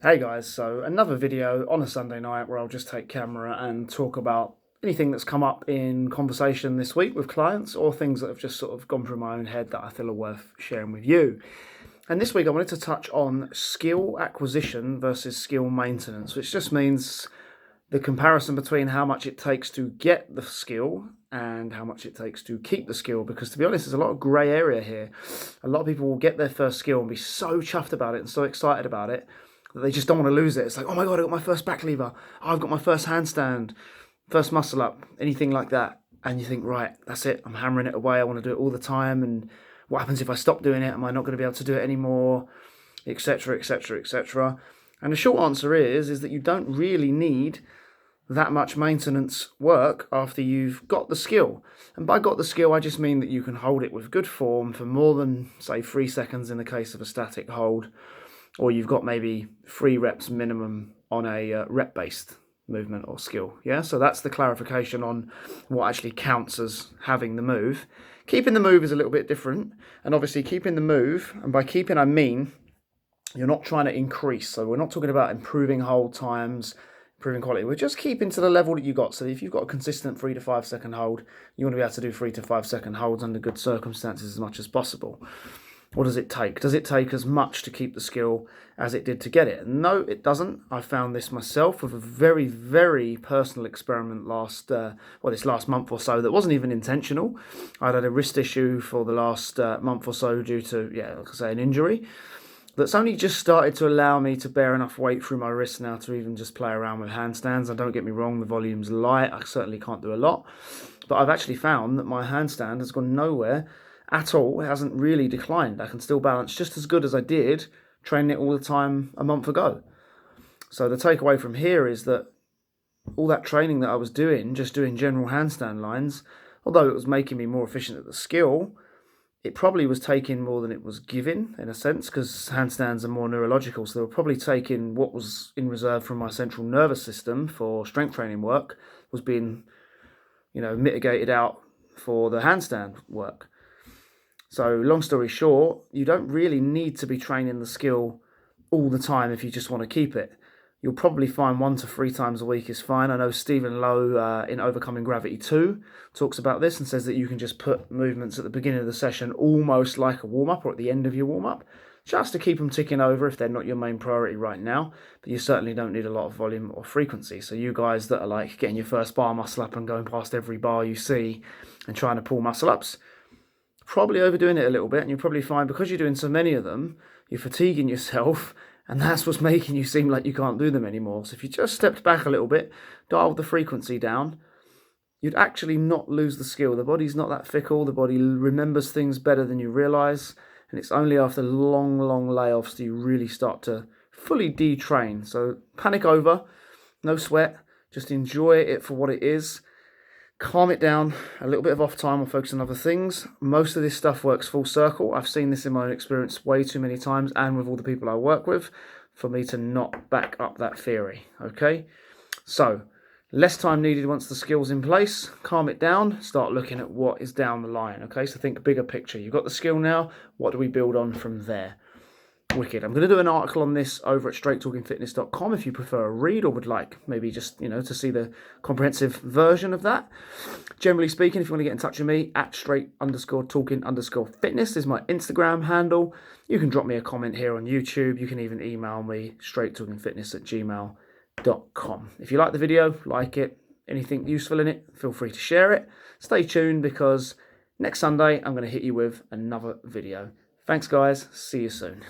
Hey guys, so another video on a Sunday night where I'll just take camera and talk about anything that's come up in conversation this week with clients or things that have just sort of gone through my own head that I feel are worth sharing with you. And this week I wanted to touch on skill acquisition versus skill maintenance, which just means the comparison between how much it takes to get the skill and how much it takes to keep the skill, because to be honest, there's a lot of grey area here. A lot of people will get their first skill and be so chuffed about it and so excited about it that they just don't want to lose it. It's like, oh my God, I got my first back lever. Oh, I've got my first handstand, first muscle up, anything like that. And you think, right, that's it. I'm hammering it away. I want to do it all the time. And what happens if I stop doing it? Am I not going to be able to do it anymore? Etc., etc., etc. And the short answer is that you don't really need that much maintenance work after you've got the skill. And by got the skill, I just mean that you can hold it with good form for more than, say, 3 seconds in the case of a static hold, or you've got maybe 3 reps minimum on a rep-based movement or skill. Yeah, so that's the clarification on what actually counts as having the move. Keeping the move is a little bit different, and obviously keeping the move, and by keeping I mean you're not trying to increase. So we're not talking about improving hold times, improving quality. We're just keeping to the level that you got. So if you've got a consistent 3 to 5 second hold, you want to be able to do 3 to 5 second holds under good circumstances as much as possible. What does it take? Does it take as much to keep the skill as it did to get it? No, it doesn't. I found this myself with a very, very personal experiment this last month or so that wasn't even intentional. I'd had a wrist issue for the last month or so due to, like I say, an injury that's only just started to allow me to bear enough weight through my wrist now to even just play around with handstands. And don't get me wrong, the volume's light. I certainly can't do a lot. But I've actually found that my handstand has gone nowhere at all. It hasn't really declined. I can still balance just as good as I did training it all the time a month ago. So the takeaway from here is that all that training that I was doing, just doing general handstand lines, although it was making me more efficient at the skill, it probably was taking more than it was giving, in a sense, because handstands are more neurological. So they were probably taking what was in reserve from my central nervous system for strength training work was being, mitigated out for the handstand work. So long story short, you don't really need to be training the skill all the time if you just want to keep it. You'll probably find 1 to 3 times a week is fine. I know Stephen Lowe in Overcoming Gravity 2 talks about this and says that you can just put movements at the beginning of the session almost like a warm-up or at the end of your warm-up, just to keep them ticking over if they're not your main priority right now. But you certainly don't need a lot of volume or frequency. So you guys that are like getting your first bar muscle up and going past every bar you see and trying to pull muscle ups, probably overdoing it a little bit, and you'll probably find because you're doing so many of them, you're fatiguing yourself, and that's what's making you seem like you can't do them anymore. So if you just stepped back a little bit, dialed the frequency down, you'd actually not lose the skill. The body's not that fickle. The body remembers things better than you realize, and it's only after long, long layoffs do you really start to fully detrain. So panic over, no sweat, just enjoy it for what it is. Calm it down, a little bit of off time, or focus on other things. Most of this stuff works full circle. I've seen this in my own experience way too many times and with all the people I work with for me to not back up that theory, okay? So, less time needed once the skill's in place. Calm it down, start looking at what is down the line, okay? So think bigger picture. You've got the skill now, what do we build on from there? Wicked. I'm going to do an article on this over at straighttalkingfitness.com if you prefer a read or would like maybe just, to see the comprehensive version of that. Generally speaking, if you want to get in touch with me, at straight_talking_fitness is my Instagram handle. You can drop me a comment here on YouTube. You can even email me, straighttalkingfitness@gmail.com. If you like the video, like it, anything useful in it, feel free to share it. Stay tuned because next Sunday I'm going to hit you with another video. Thanks, guys. See you soon.